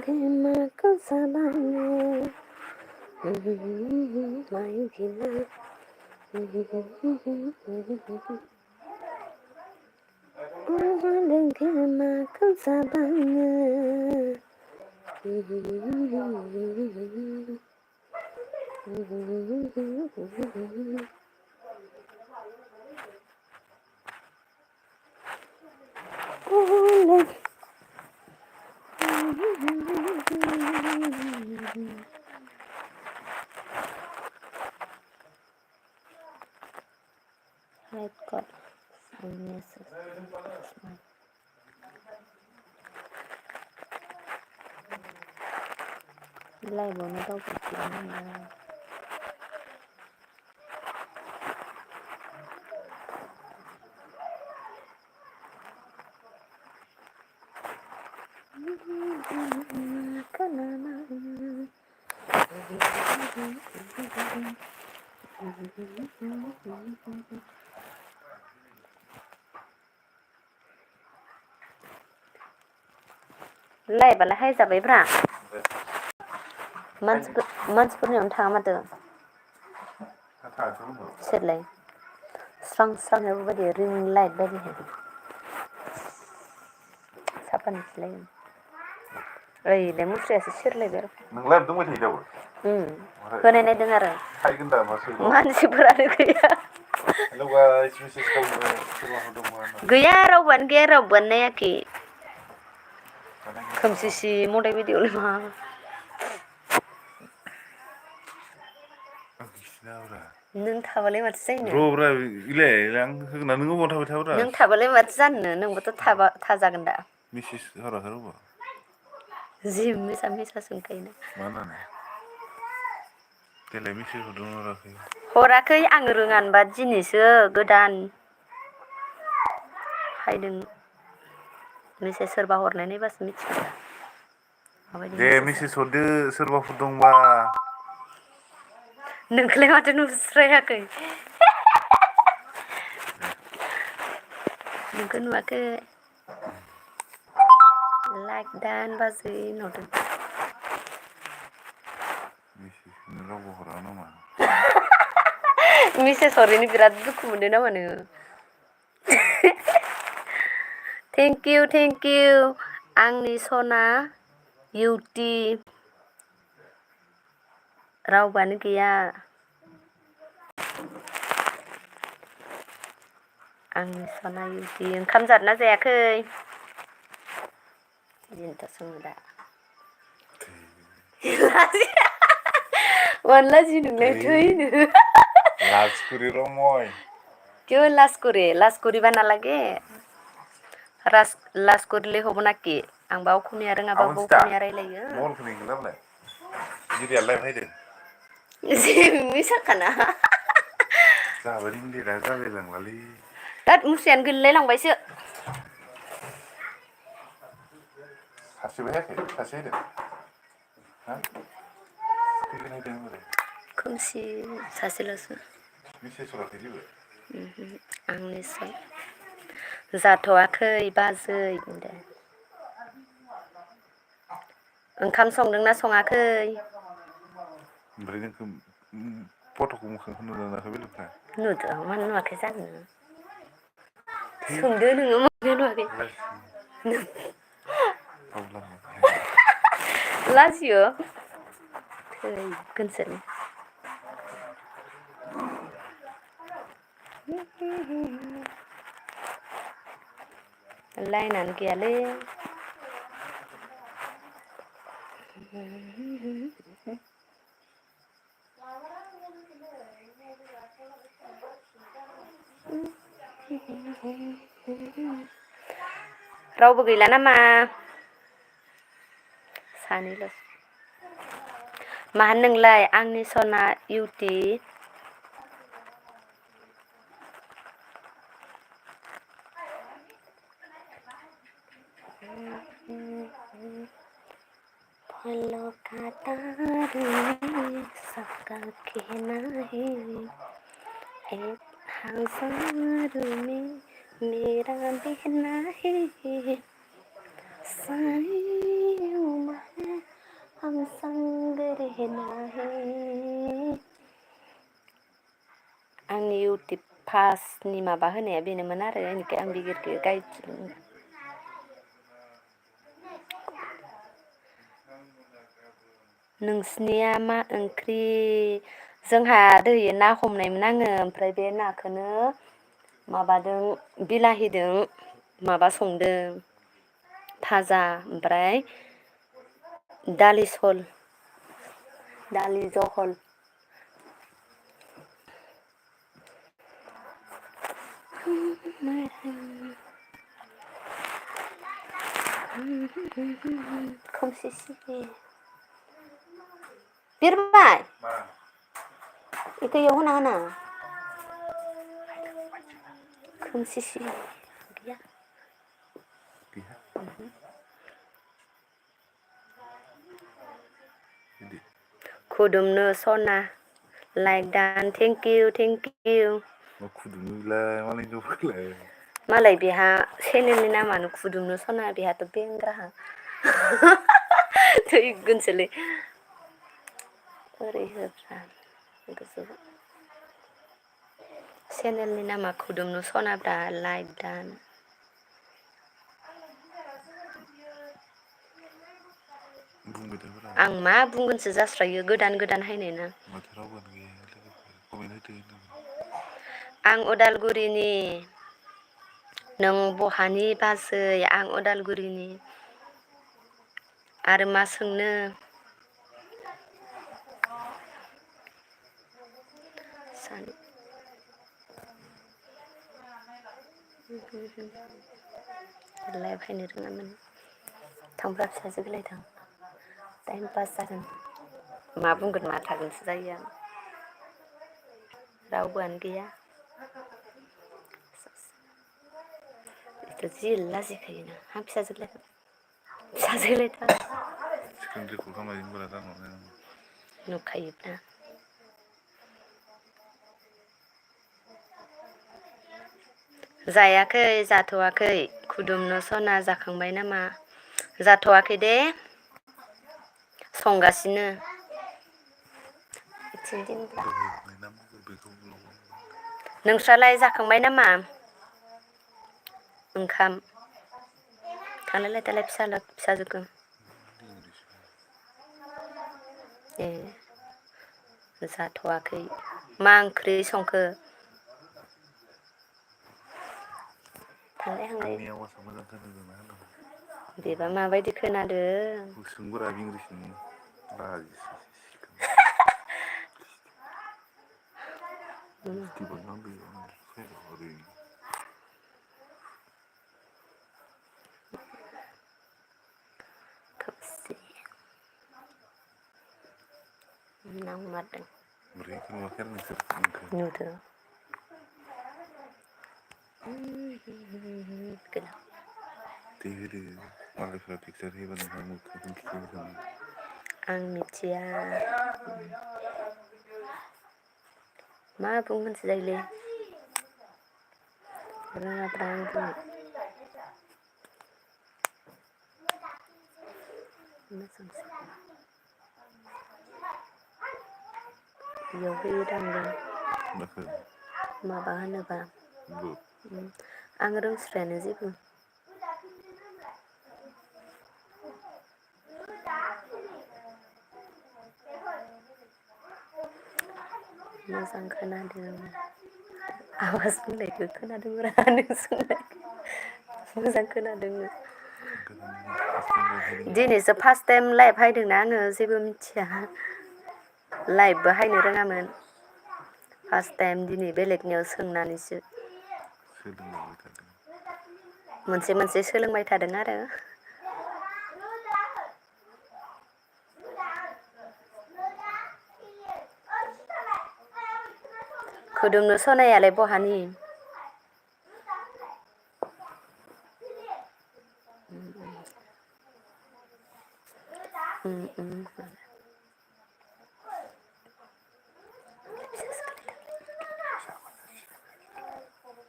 माखौ जाबानो माइदिना माखौ जाबानो I've got some messages. लाइभआवनो दावबायथियो लाइभआलाय हाय जाबायब्रा मानसिफोरनियावनो थाङा माथो सोरलाय स्रां स्रां बायदि रिं लाइट बायदिहाय साफा नुसैलायो ओइलाय मुस्रियासो सेरलायबाय आरो नोंलाय दंबाय थायो दाबो होनाय नायदों आरो थायगोन दा मासो मानसिफोरानो गैया हेलौ गाइस मेसेज खालामबाय सोरबाफोर दंबा गैया रावबोआनो नायाखै खोमसिसि मदाय बायदियावलाय मा नों थाबालाय माथो जायोनो रब्रा इलाय आं होगोना नों अबाव थाबाय थाब्रा नों थाबालाय माथो जानो नोंबोथ' थाजागोन दा मेसेज हराखै रावबो जि मिसा मिसा सोंखायोना मा होननानै देलाय मेसेज हरदोंना हराखै हराखै आं रोङानोबा दिनैसो गोदान हायदों मेसेज सोरबा हरनाय नायबासो मिथिगोन दा दे मेसेज हरदो सोरबाफोर दंबा नोंखौलाय माथो नुस्रायाखै नोंखौ नुवाखै लाइक दान बाजै होनहरदों मेसेजखौनो रावबो हरा नामा मेसेज हरैनो बिराद दुखु मोनदों नामा नोङो थेंक इउ आंनि सना इउटि रावबानो गैया आंनि सना इउटि ओंखाम जादोंना जायाखै बिदिनोथ' सोङो दा मानो लाजियो नोंलाय थैनो लाजकुरि रमय क्यों लाजकुरी बना लगे लाजकुरी हो ना कि आंबा अखमिया रोङाबा अखमिया रायलायो गिरिया लाइभ फैदों मिसाखाना जाबाय रिंगिरा जाबाय लांलालै दा मुस्रियानो गैलाय लांबायसो सासेबो हायाखै सासे होदों हा खैजोन होदों होनबालाय खोमसि सासेल'सो मेसेज हराखै जेबो आंनिसो जाथ'वाखै बाजै दे ओंखाम संदोंना सङाखै ओमफ्राय जोंखौ फट'खौ मोखांखौ नुदोंना बेलेगफ्रा नुदों मानो नुवाखै जानो सोंदो नोङो मानो नुवाखै लाजियो थैगोनसोनो लाइनानो गैयालै रावबो गैला नामा सानैल' माहान नोंलाय आंनि सना इउटि फलों का तार में सबका कहना है एक हजार में मेरा बहना है सारी उम्र संग रहना है आंनि इउटुब फार्स्टनि माबा होनाया बेनोमोन आरो बेनिखाय आं बिगिरखौ गायथिदों नोंसिनिया मा ओंख्रि जोंहा दहाय ना हमनायमोन आङो ओमफ्राय बे नाखौनो माबादों बिलाहिदों माबा संदों भाजा ओमफ्राय दालि जहल खोमसि सिरि बिरबाय बेखौ इयाव होना होना खोमसि सिरि गैया खुदुमनो सना लाइक दान थेंक इउ खुदुमनोलाय मालाय जौफोरलाय मालाय बेहा चेनेलनि नामानो खुदुमनो सना बेहाथ' बेंग्राहा थैगोनसोलै ओरै होब्रा गोजौ चेनेलनि नामा खुदुमनो सनाब्रा लाइक दान बुंबाय थाब्रा आं मा बुंगोनसो जास्रायो गोदान हायनाय ना माथो रावबोआनो गैया लोगोफोर कमेन्ट होदो आं उदालगुरिनि नों बहानि बाजै आं उदालगुरिनि आरो मा सोंनो सानो लाइभ फैनो रोङामोन थांब्रा फिसाजो गोलायथां टाइम पास जागोन मा बुंगोन मा थागोनसो जायो आं रावबोआनो गैया बेथ' जि लाजिखायोना हा फिसाजो गोलायथां स्क्रिन रेकर्ड खालामनायजों बारा दांहरनाय नुखायोब्रा जायाखै जाथ'वाखै खुदुमनो सना जाखांबाय नामा जाथ'वाखै दे संगासिनो नोंस्रालाय जाखांबाय नामा ओंखाम थांलायलाय दालाय फिसाजोखौ ए जाथ'वाखै मा ओंख्रि संखो आंनि आवाजआ मोजां खोनादों ना होनदों बेबा माबायदि खोनादों सोंबोरा इंलिसनि लाजिसै खोमसि नांमारदों नुवाखै आरो नोंसोर नुदों दै होदो मालायफ्रा पिकचार होयोबा नोंहा मोखांखौ खिथिगोन आं मिथिया मा बुंगोनसो जायोलै रोङाब्रा आं बुंनो मोजांसो बेयाव होयो दांलै माबा होनोबा आं रोंस्रायानो जेबो मोजां खोनादों आवाज बुंनायखौ खोनादोंब्रा नों सोंनायखौ मोजां खोनादों दिनैसो फार्स्ट टाइम लाइभ हायदोंना आङो जेबो मिथिया लाइभबो हायनो रोङामोन फार्स्ट टाइम दिनै बेलेगनियाव सोंनानैसो मोनसे सोलोंबाय थादों आरो खुदुमनो सनायालाय बहानि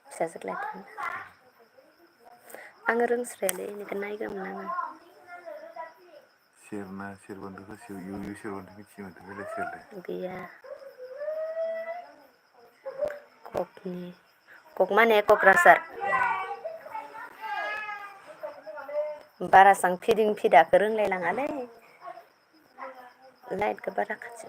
फिसाजोलाय आङो रोंस्रायालै बेनिखायनो नायगौमोन आङो सेरना सेरबान्दाखौ इउ सेरबान्दा मिथियो माथो बेलाय सेरलाय गैया कक माने क'क्राझार बारासां फिदिं फिदाखौ रोंलायलाङालै लाइटखौ बारा खाथि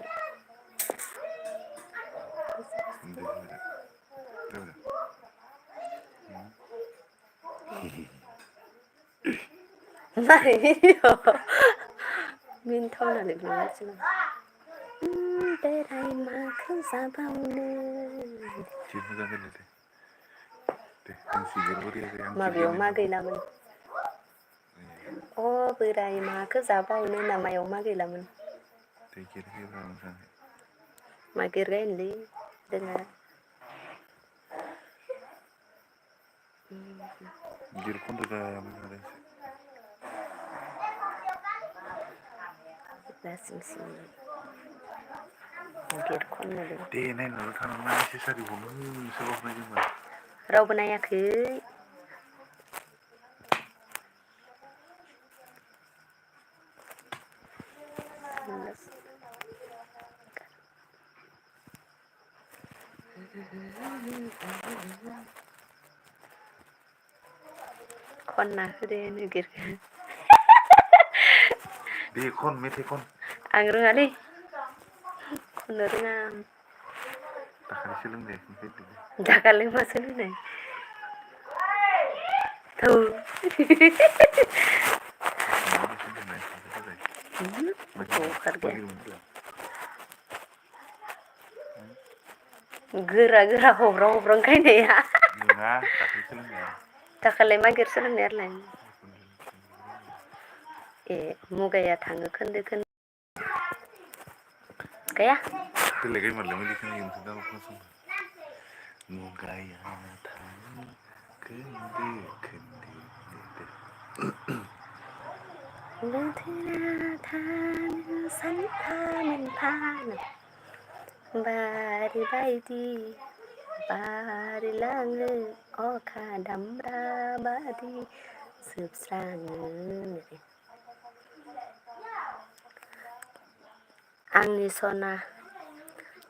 मारै मिनिथावनालै बुंगासिनो बेराय माखो जाबावनो जि मोजां होनो दे आं सिगारबोरै आं माबेयाव मा गैलामोन अ बोराय माखो जाबावनो ना मायाव मा गैलामोन मा गिरगायनोलै दोङो गिर खनदो मोजां लासिं सिं गिर खननो दे नायनाल' थानांला एसेसारिखौनो सोबावनाय जोंबा रावबो नायाखै खनना होदे गिरखो दे खन मेथाइ खन आं रोङालै खननो रोङा दाखालि सोलोंनाय दाखालि मा सोलोंनाय थौ गोरा गोरा हब्रां हब्रां गायनाया नङा दाखालि सोलोंनाया दाखालि मा गिर सोलोंनायालाय ए मुगाया थाङो खोन्दो खोन्दो गैया बेलेगै मारलाय खोनायोमोन गाबा खोनासंदों मुगाया थाङो खोन्दो खोन्दो बोथोरा थाङो सानफा मोनफा बारि बायदि बारिलाङो अखा दामब्रा बादि जोबस्राङो आंनि सना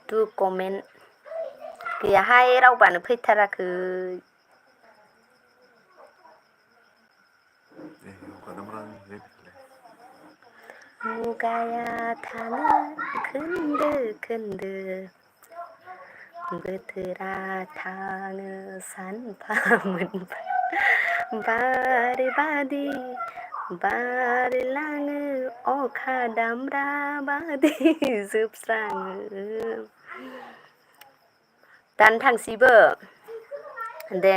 टु कमेन्ट गैयाहाय रावबानो फैथाराखै मुगाया थाङो खोन्दो खोन्दो बोथोरा थाङो सानफा मोनफा बारि बादि बारिलाङो अखा दामब्रा बादि जोबस्राङो दानो थांसैबो दे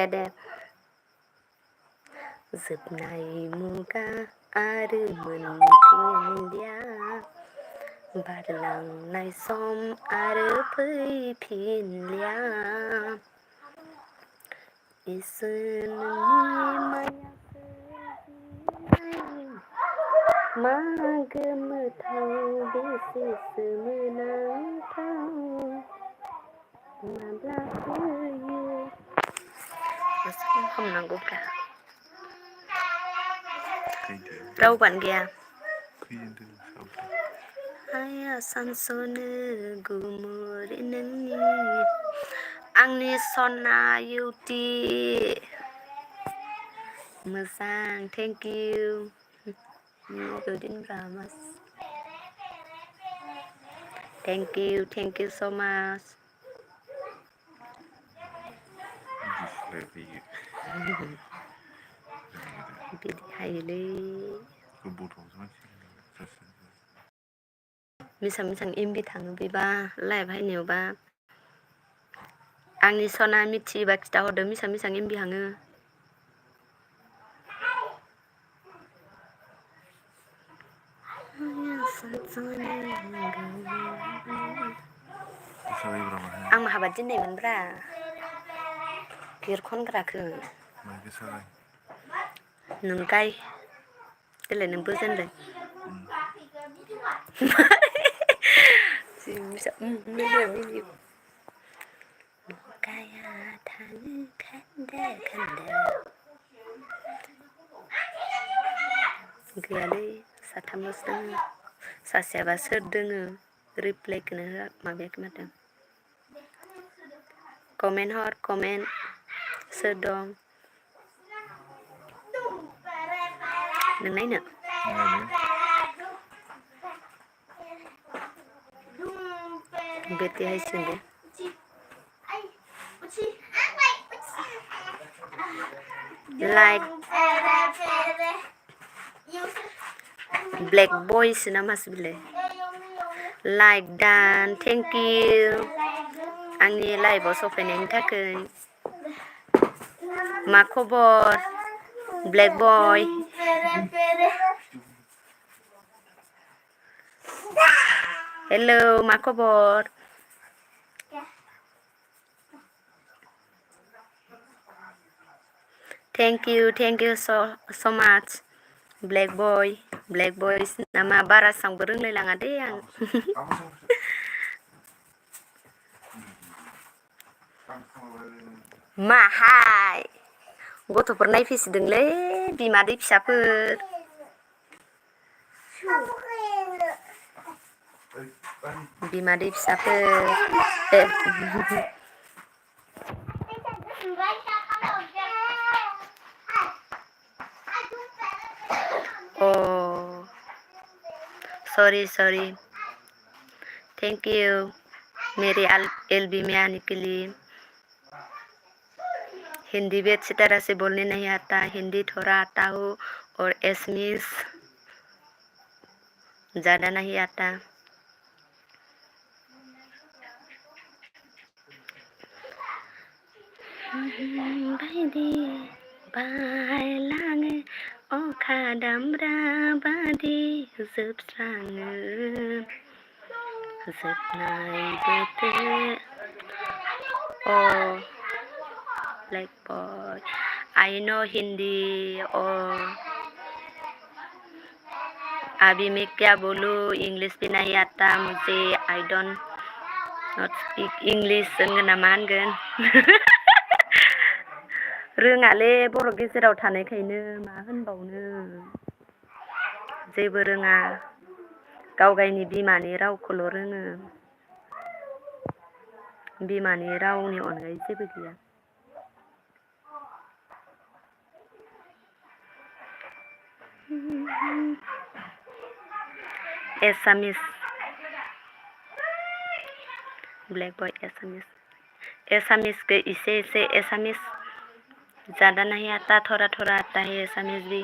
जोबनाय मुगा आरो मोनफिनलिया बारलांनाय सम आरो फैफिनलिया इसोरनि मायासो मा गोमोथाव बेसे सोमोनांथाव माब्ला फैयो खालामनांगौब्रा रावबानो गैया आया सानसनो गुमुर नोंनि आंनि सना इउटि मोजां थेंक इउ थेंक इउ स' माच बिदि हायोलै बेसां एमबि थाङो बेबा लाइभ हायनायावबा आंनि सना मिथियोबा खिथाहरदो बेसां एमबि थाङो आं माहाबा दोननायमोनब्रा गिर खनग्राखो नों गाय देलाय नों बोजेनलाय मुगाया थाङो खोन्दो खोन्दो गैयालै साथामल'सो दोङो सासेयाबा सोर दोङो रिप्लाइखौनो होआ माबायाखै माथो कमेन्ट हर कमेन्ट सोर दं नों नायनो बेटे हायसिगोन दे लाइक ब्लेक बयस ना मासो बिलाय लाइक दान थेंक इउ आंनि लाइभआव सफैनायनि थाखाय मा खबर ब्लेक बय हेलौ मा खबर थेंक इउ so much ब्लेक बय नामा बारा सांबो रोंलायलाङा दे आं माहाय गथ'फोर नायफैसोदोंलै बिमादै फिसाफोर बिमादै फिसाफोर अ सॉरी थैंक यू मेरे एलबी में आने के लिए हिंदी भी अच्छी तरह से बोलने नहीं आता हिंदी थोड़ा आता हो और एसमीस ज़्यादा नहीं आता बायदि बायलाङो अखा दामब्रा बादि जोबस्राङो जोबनाय बोथोर black boy I know Hindi और अभी मैं क्या बोलूँ इंग्लिश भी नहीं आता मुझे I don't not speak English होनगोन ना मा होनगोन रोङाले बर' गेजेराव थानायखायनो मा होनबावनो जेबो रोङा गाव गावनि बिमानि रावखौल' रोङो बिमानि रावनि अनगायै जेबो गैया एसामिस ब्लैक बॉय एसामिस के इसे एसामिस ज़्यादा नहीं आता थोड़ा थोड़ा आता है एसामिस भी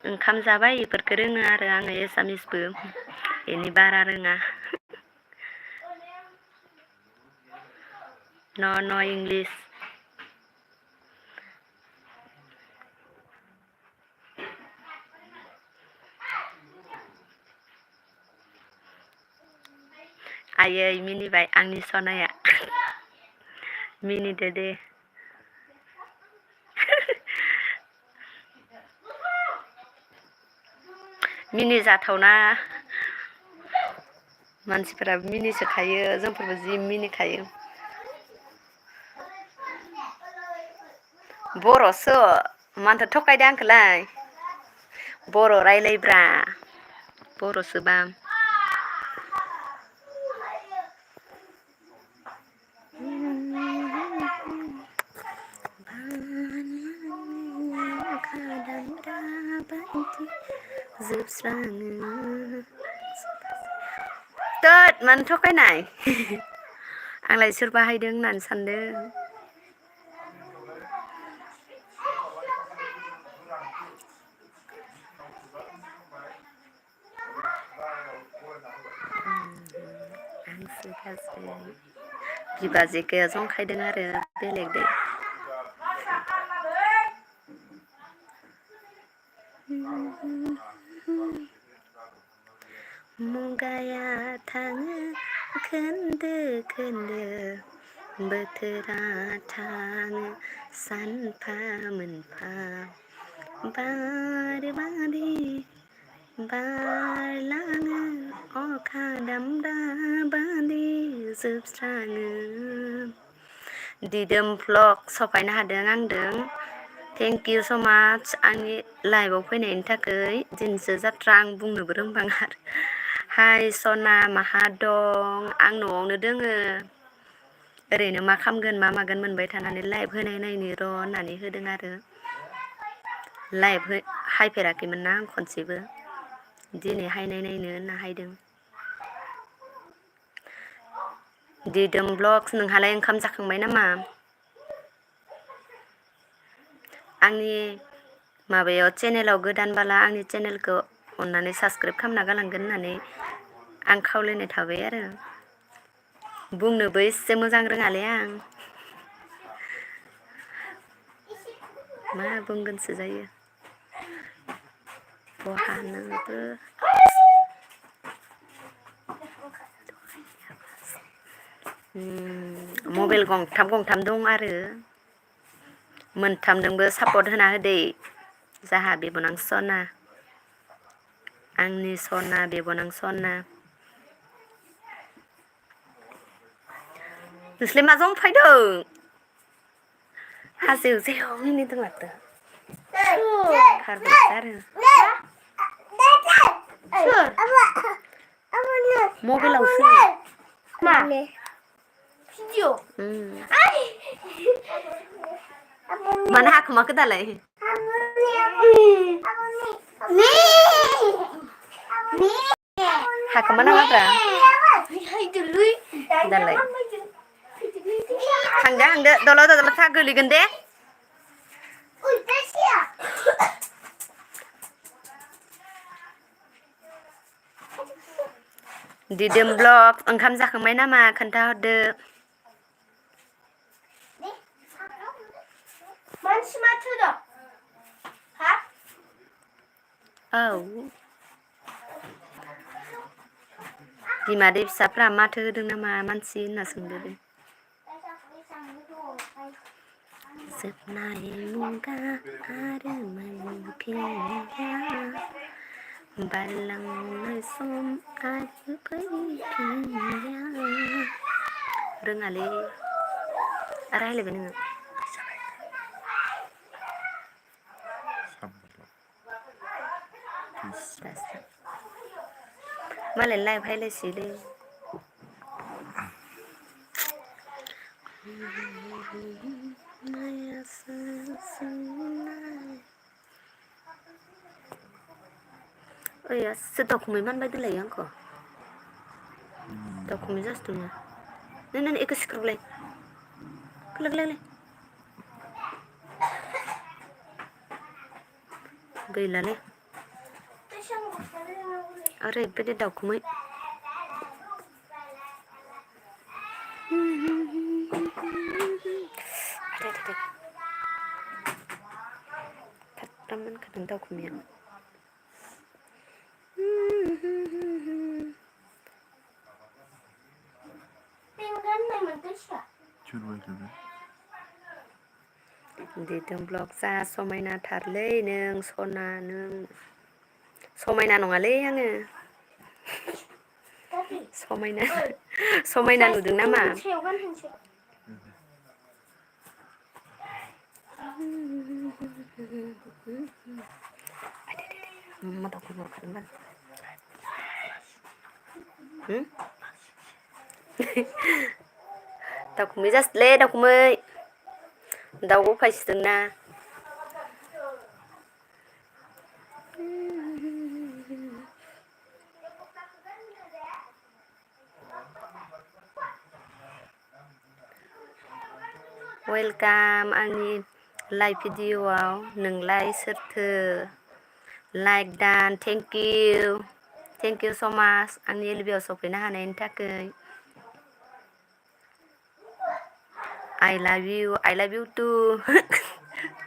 ओंखाम जाबाय इफोरखौ रोङो आरो आङो एसामिसबो इनि बारा रोङा न' इंग्लिश आयै मिनिबाय आंनि सनाया मिनिदो दे मिनि जाथावना मानसिफोराबो मिनिसोखायो जोंफोरबो जि मिनिखायो बर'सो मानोथो थगायदो आंखौलाय बर' रायलायब्रा बर'सोबा जोबस्राङो तोद मानो थगायनाय आंलाय सोर बाहायदों होननानै सानदों आंसो गाज्रि बिबाजैखौ जंखायदों आरो बेलेगदो मुगाया थाङो खोन्दो खोन्दो बोथोरा थाङो सानफा मोनफा बारबारि बारलाङो अखा दामब्रा बादि जोबस्राङो दिदोम भ्लग सफायनो हादों आंदों थेंक इउ स' माच आंनि लाइभआव फैनायनि थाखाय दिनैसो जात्रा आं बुंनोबो रोंबाङा आरो हाय सना माहा दं आं न'आवनो दोङो ओरैनो मा खामगोन मा मागोन मोनबाय थानानै लाइभ होनाय नायनि र' होननानै होदों आरो लाइभ हायफेराखैमोन ना आं खनसेबो दिनै हायनाय नायनो होनना हायदों दिदोम ब्लग्स नोंहालाय ओंखाम जाखांबाय नामा आंनि माबायाव चेनेलाव गोदान बाला आंनि चेनेलखौ अननानै साबसक्राइब खालामना गालांगोन होननानै आं खावलायनाय थाबाय आरो बुंनोबो एसे मोजां रोङालै आं मा बुंगोनसो जायो बहानोबो मबाइल गंथाम दं आरो मोनथामजोंबो सापर्ट होना होदे जाहा बिबनां सना आंनि सना बिबनां सना नोंसोरलाय मा जंफायदों हाजोआव जेव मिनिदों माथो खारबायसो आरो मबाइलावसो मा भिडिअ मानो हाखोमाखो दालाय हाखोमानाङाब्रा दालाय थांदो दलद था गोलैगोन दे दिदोम ब्लग ओंखाम जाखांबाय नामा खोन्थाहरदो मानसि माथो दं हा औ बिमादै फिसाफ्रा माथो होदों नामा मानसि होनना सोंदो दे जोबनाय मुगा आरो मोनफिननाया बारलांनाय सम आरो फैफिननाया रोङालै रायलायबाय नोङो मालाय लाइभ हायलायसैलै ओइ सोर दावखुमै मानबाय दोनलायो आंखौ दावखुमै जासोदों नों एखौ सिख्रोबलाय खोलोगलायलाय गैलालै ओरैबायदि दावखुमै थाबथाम मोनखादों दावखुमैया दिदोम ब्लग जा समायनाथारलै नों सना नों समायना नङालै आङो समायना नुदों नामा मा दावखुमै हरखादों दावखुमै जासोदोंलै दावखुमै दाउ गफायसोदोंना वेलकाम आंनि लाइभ भिडिअआव नोंलाय सोरथो लाइक दान थेंक इउ स' माच आंनि एलबियाव सफैनो हानायनि थाखाय I love you too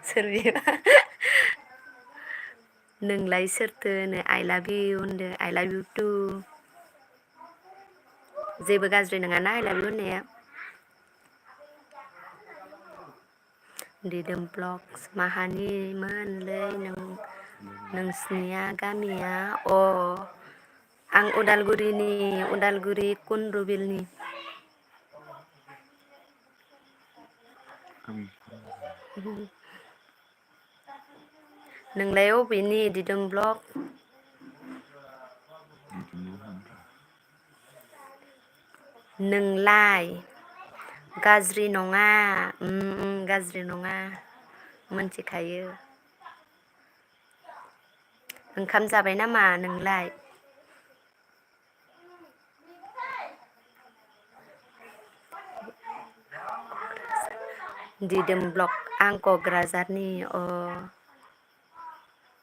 सोर बियो नोंलाय सोरथो होनो I love you होनदो I love you too जेबो गाज्रि नङाना I love you होननाया दिदोम ब्लग्स माहानिमोनलै नोंसिनिया गामिया आं उदालगुरि कुन्द्रुबिलनि ก็มี नोंलाय अबेनि दिदोम ब्लग อยู่จนรู้มันก็ नोंलाय गाज्रि नङा गाज्रि नङा मोनथिखायो ओंखाम जाबाय नामा नोंलाय दिदोम ब्लग आं क'क्राझारनि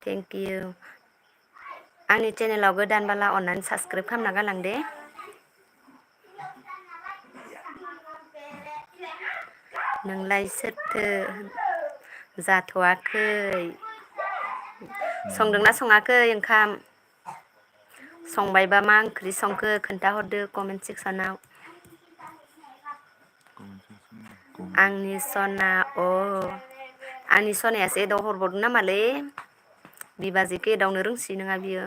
थेंक इउ आंनि चेनेलाव गोदानबाला अननानै साबसक्राइब खालामना गालां दे नोंलाय सोरथो जाथ'वाखै संदोंना सङाखै ओंखाम संबायबा मा ओंख्रि संखो खोन्थाहरदो कमेन्ट सेक्सनाव आंनि सना आंनि सनायासो एदाव हरबावदों नामालै बिबाजैखौ एदावनो रोंसि नङा बियो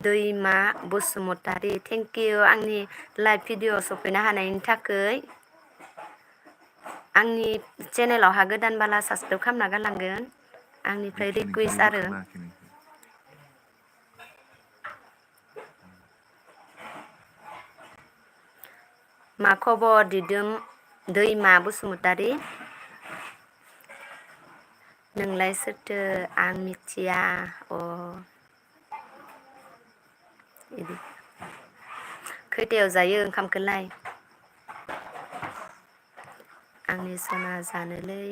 दैमा बसुमतारी थेंक इउ आंनि लाइभ भिडिअ सफैनो हानायनि थाखाय आंनि चेनेलावहा गोदानबाला साबसक्राइब खालामना गालांगोन आंनिफ्राय रिकुवेस्ट आरो मा खबर दिदोम दैमा बसुमतारी नोंलाय सोरथो आं मिथिया इदि खैथायाव जायो ओंखामखौलाय आंनि सना जानोलै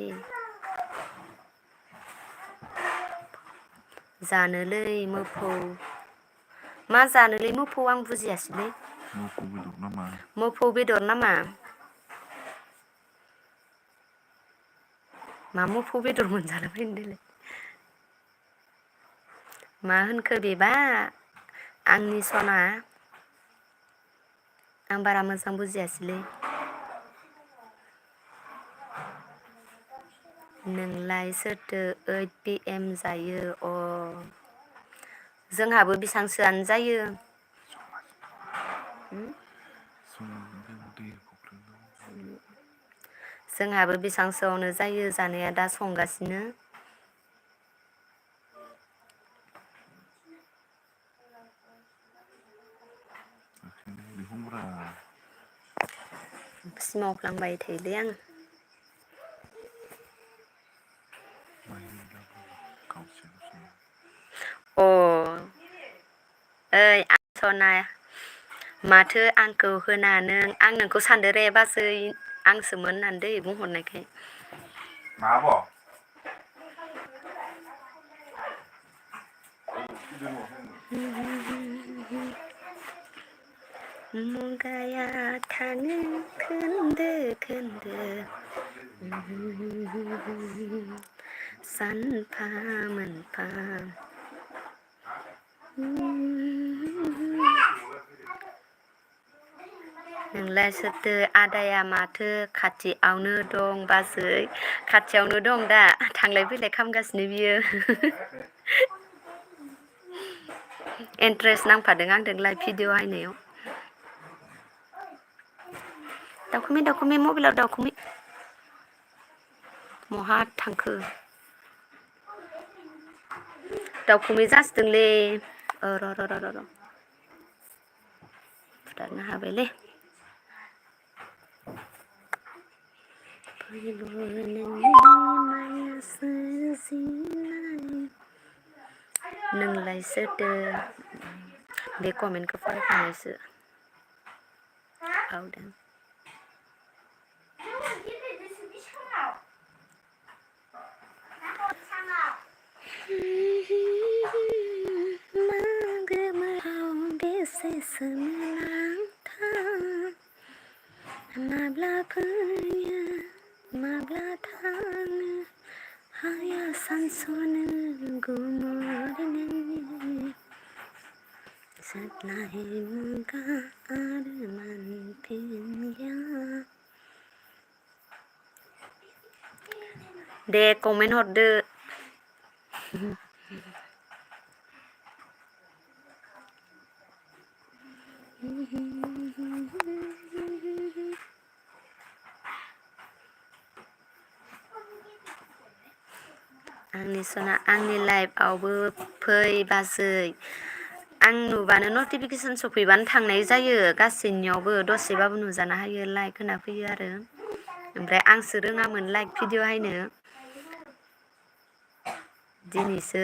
मोफौ मा जानोलै मोफौ आं बुजियासैलै मोफौ बेदर नामा मा मोफौ बेदर मोनजानो फैनो देलाय मा होनखो बेबा आंनि सना आं बारा मोजां बुजियासैलै नोंलाय सोरथो 8 PM जायो जोंहाबो बेसांसोआनो जायो जोंहाबो बेसांसोआवनो जायो जानाया दा संगासिनो सिमावफ्लांबाय थायोलै आं ओइ सना माथो आंखौ होना आं नोंखौ सानदो रे बाजै आंसोमोन होननानै दै बुंहरनायखाय मा आब' मुगाया थानो खोन्दो खोन्दो सानफा मोनफा नोंलाय सोरथो आदाया माथो खाथियावनो दं बाजै खाथियावनो दं दा थांलाय फैलाय खालामगासिनो बियो इन्ट्रेस्ट नांफादों आंजों लाइभ भिडिअ नायनायाव दावखुमै मबाइलाव दावखुमै महा थांखो दावखुमै जासोदोंलै र' फुथारनो हाबायलै नोंलाय सोरथो बे कमेन्टखौ फरायखांनायसो बावदों बेसे सोमोनांथाव माब्ला फैयो माब्ला थाङो हाया सानस'नो गुमुरनि जेब्लाय मुगा आरो मोनफिनया दे कमेन्ट हरदो आंनि सना आंनि लाइफआवबो फै बाजै आं नुबानो नटिफिकेसन सफैबानो थांनाय जायो गासैनियावबो दसेबाबो नुजाना हायो लाइक होना फैयो आरो ओमफ्राय आंसो रोङामोन लाइक भिडिअ हायनो दिनैसो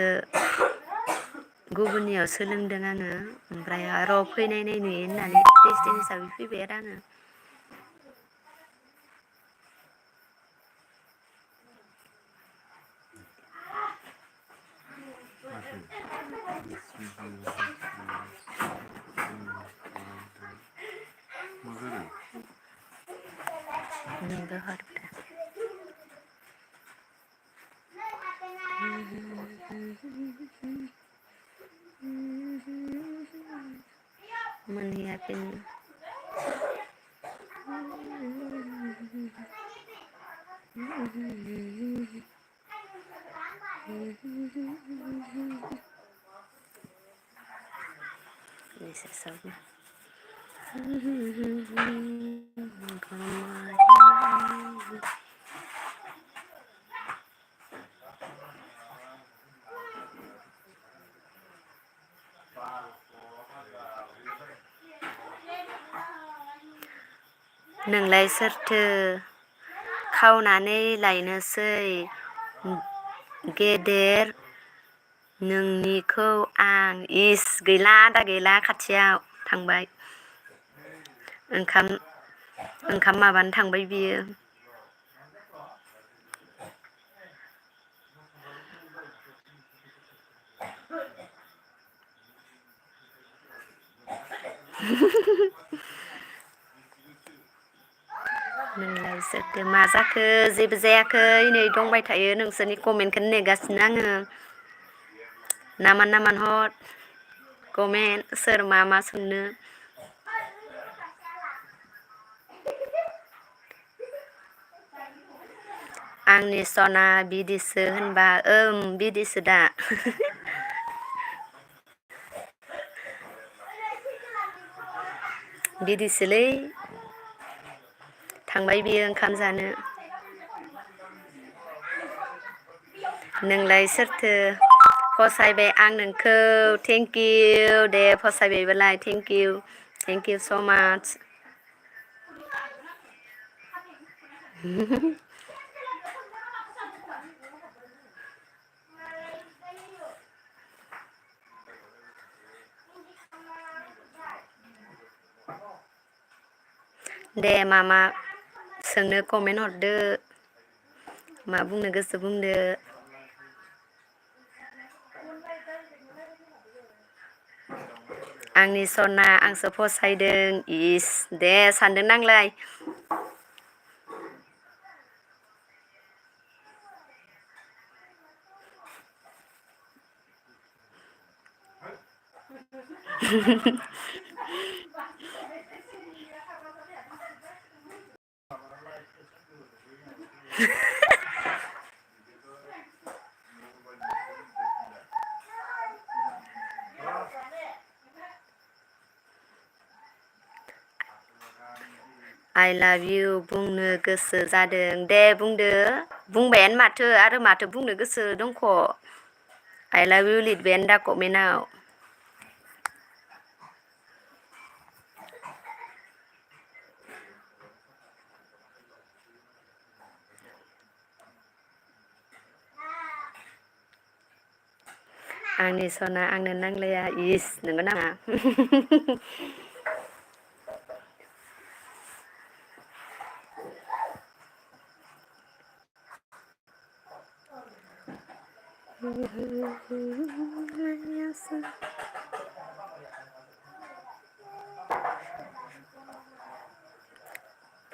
गुबुननियाव सोलोंदों आङो ओमफ्राय र' फैनायनाय नुयो होननानै टेस्टिं हिसाबै फैबाय आरो आङो नोंबो हरदो मोनहैयाखैनो मेसेजावबो नोंलाय सोरथो खावनानै लायनोसै गेदेर नोंनिखौ आं इस गैला दा गैला खाथियाव थांबाय ओंखाम माबानो थांबाय बियो नोंलाय सोरथो मा जाखो जेबो जायाखै नै दंबाय थायो नोंसोरनि कमेन्टखौनो नेगासिनो आङो नामान नामान हर कमेन्ट सोर मा मा सोंनो आंनि सना बिदिसो होनबा बिदिसो दा बिदिसोलै थांबाय बियो ओंखाम जानो नोंलाय सोरथो फसायबाय आं नोंखौ थेंकिउ दे फसायबायबालाय थेंकिउ स' माच दे मा सोंनो कमेन्ट हरदो मा बुंनो गोसो बुंदो आंनि सना आंसो फसायदों इस दे सानदों नांलाय आइ लाभ इउ बुंनो गोसो जादों दे बुंदो बुंबायानो माथो आरो माथो बुंनो गोसो दंख' आइ लाभ इउ लिरबायानो दा कमेन्टआव आंनि सना आंनो नांलाया इस नंगौ नामा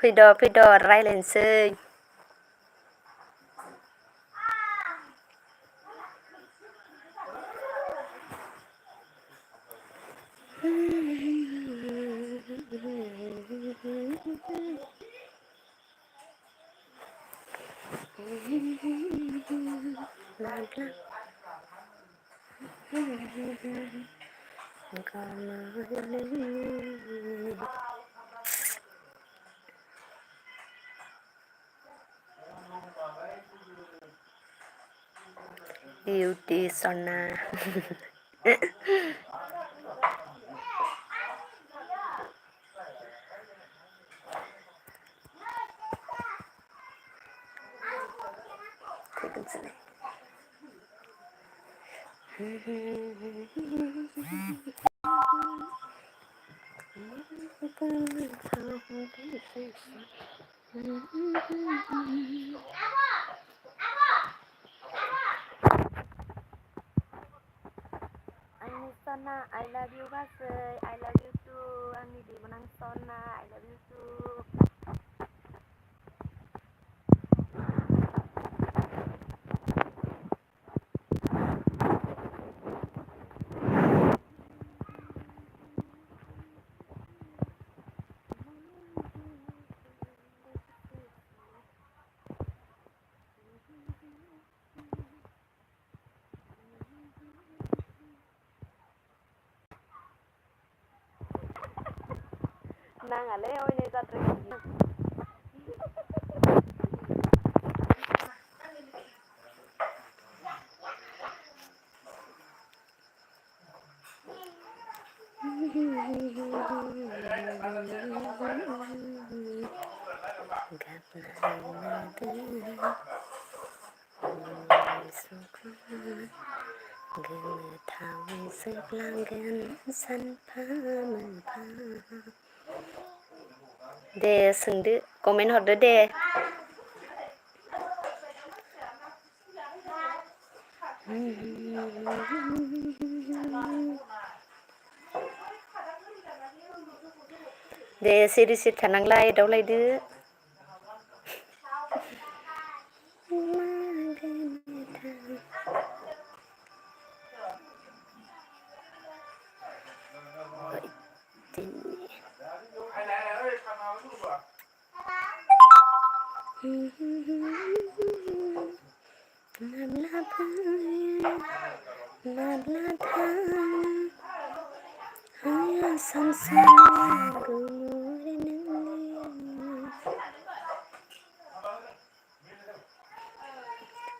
फैद' रायलायनोसै Beauty Sona Ani Sona, I love you Basay, I love you too. Ani di menang Sona, I love you too. นางอะเล่โอ้ยในจัดเรียนเดसोंदो कमेन्ट हरदो दे दे सिरि सिरि थानांला एदावलायदो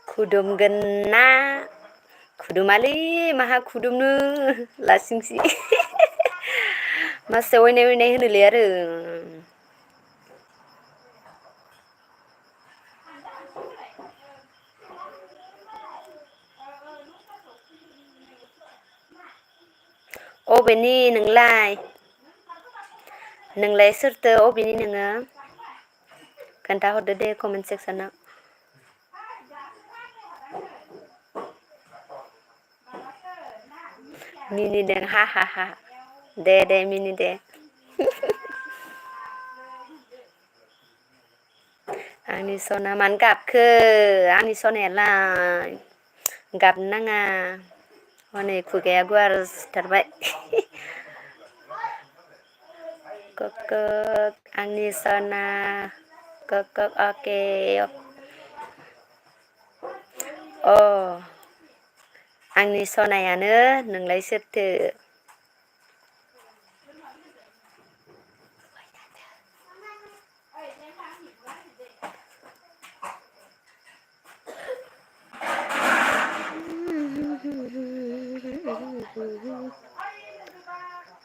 खुदुमगोन ना खुदुमालै माहा खुदुमनो लासिंसि मासे वयनाय वयनाय होनोलै आरो अबेनि नोंलाय सोरथो अबेनि नोङो खोन्थाहरदो दे कमेन्ट सेक्सनाव मिनिदों हा हा हा दे मिनि दे आंनि सना मानो गाबखो आंनि सनायालाय गाबनो नाङा हनै खुगाया गुवार सिथारबाय कक आंनि सना कक अके अ आंनि सनायानो नोंलाय सोरथो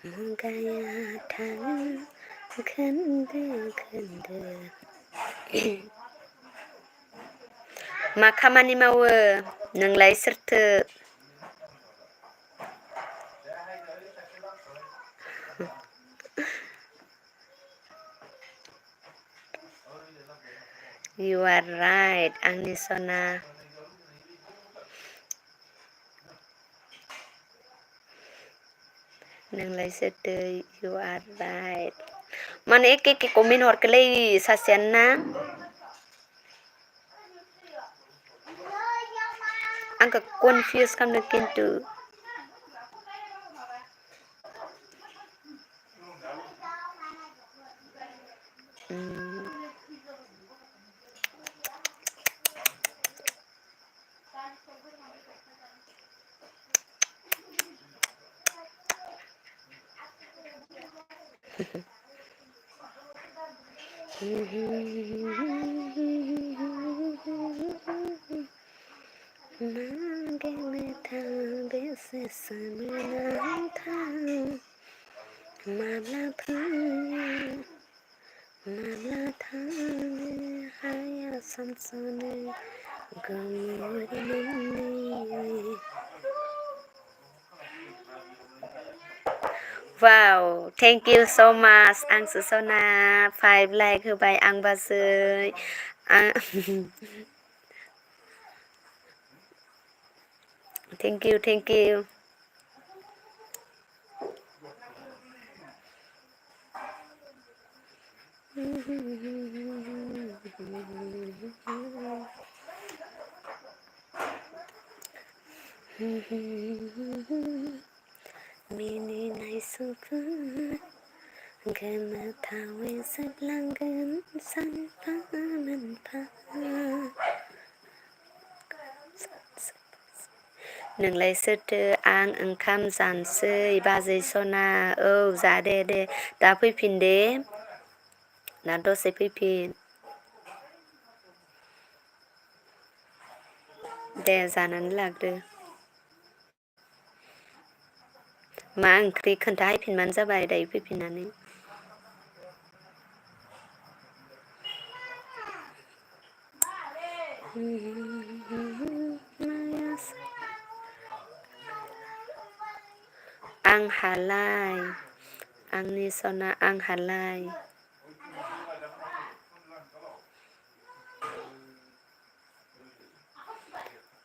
मुगाया थाङो खोन्दो खोन्दो मा खामानि मावो नोंलाय सोरथो You are right आंनि सना नोंलाय सोरथो You are right माने एके कमेन्ट हरखोलै सासेयानो ना आंखौ कनफिउस खालामदों खिन्थु मागे गोथां बेसे सोमोनांथाव माब्ला फैयो माब्ला थाङो हाया सानस'नो गोमोर मोननि वाव थेंक इउ स' माच आंसो सना 5 लाइक होबाय आं बाजै थेंक इउ थेंक इउ मिनिनाय सुबुं गोमोथावै जोबलांगोन सानफा मोनफा नोंलाय सोरथो आं ओंखाम जानसै बाजै सना औ जादे दे दा फैफिन दे दा दसे फैफिन दे जानानै लाग्रो मा ओंख्रि खोन्थाहैफिनबानो जाबाय दायो फैफिननानै आंहालाय आंनि सना आंहालाय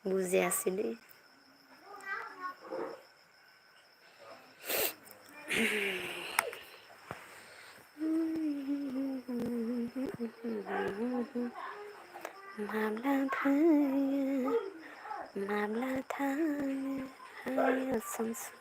बुजियासैलै माब्ला फैयो माब्ला थाङो हाया सानस'नो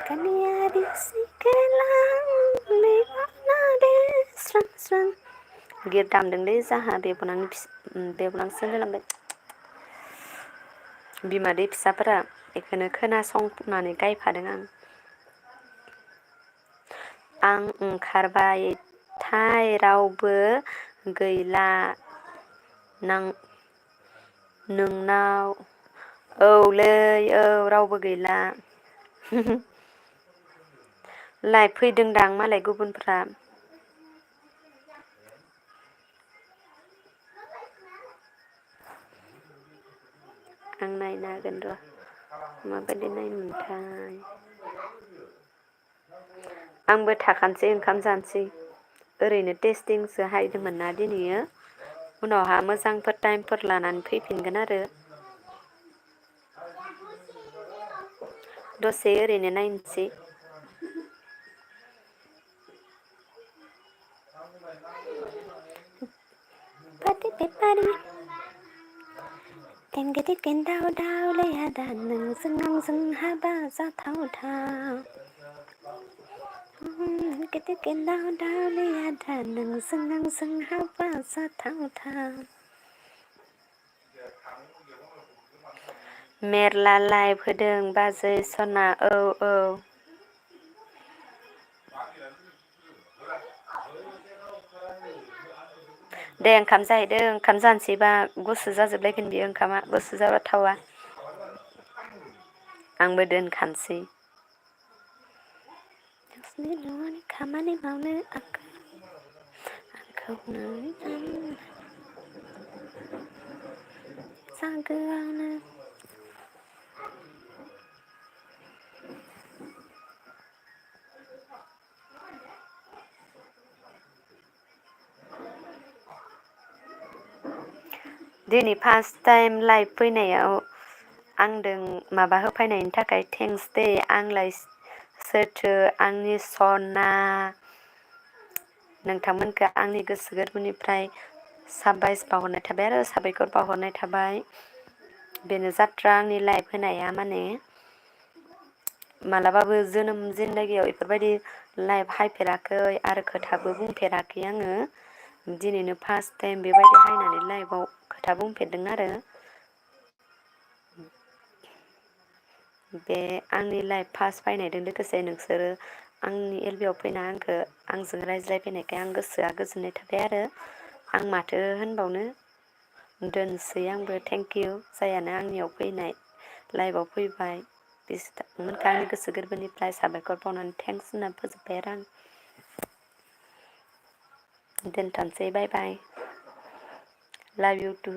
गामियारि सिखोलां मेगना दे स्रां स्रां गित दामदोंलै जाहा बेबनांसो होलांबाय बिमादै फिसाफोरा बेखौनो खोनासंनानै गायफादों आं ओंखारबायथाय रावबो गैला नोंनाव औलै औ रावबो गैला लाइभ फैदोंदां मालाय गुबुनफ्रा आं नायनो हागोन र' माबायदि नायनोमोनथाय आंबो थाखानोसै ओंखाम जानोसै ओरैनो टेस्टिंसो हायदोंमोन ना दिनैयो उनावहा मोजांफोर टाइमफोर लानानै फैफिनगोन आरो दसे ओरैनो नायनोसै टेंगेटेकेन दाव दाव लैहादा नोंजों आंजों हाबा जाथावथाव टेंगेटेकेन दाव दाव लैहादा नोंजों आंजों हाबा जाथावथाव मेरला लाइभ होदों बाजै सना औ दे ओंखाम जाहैदो ओंखाम जानोसैबा गुसु जाजोबलायगोन बियो ओंखामा गुसु जाबा थावा आंबो दोनखानोसै खामानि मावनो आंखौ जागोआवनो दिनै फार्स्ट टाइम लाइभ फैनायाव आंदों माबा होफैनायनि थाखाय थेंक्स दे आंलाय सोरथो आंनि सना नोंथांमोनखौ आंनि गोसो गोरबोनिफ्राय बावहरनाय थाबाय आरो साबायखर बावहरनाय थाबाय बेनो जात्रा आंनि लाइभ होनाया माने मालाबाबो जोनोम जिन्दगियाव इफोरबायदि लाइभ हायफेराखै आरो खोथाबो बुंफेराखै आङो दिनैनो फार्स्ट टाइम बेबायदि हायनानै लाइभआव खोथा बुंफेरदों आरो बे आंनि लाइफ फार्स्ट फायनायजों लोगोसे नोंसोरो आंनि एलबियाव फैना आंजों रायज्लायफैनायखाय आं गोसोआ गोजोननाय थाबाय आरो आं माथो होनबावनो दोनसै आंबो थेंक इउ जायानो आंनियाव फैनाय लाइभआव फैबाय बिथांमोनखौ आंनि गोसो गोरबोनिफ्राय साबायखर बावनानै थेंक्स होनना फोजोबबाय आरो आं दोनथ'नोसै बाय बाय लाभ इउ टु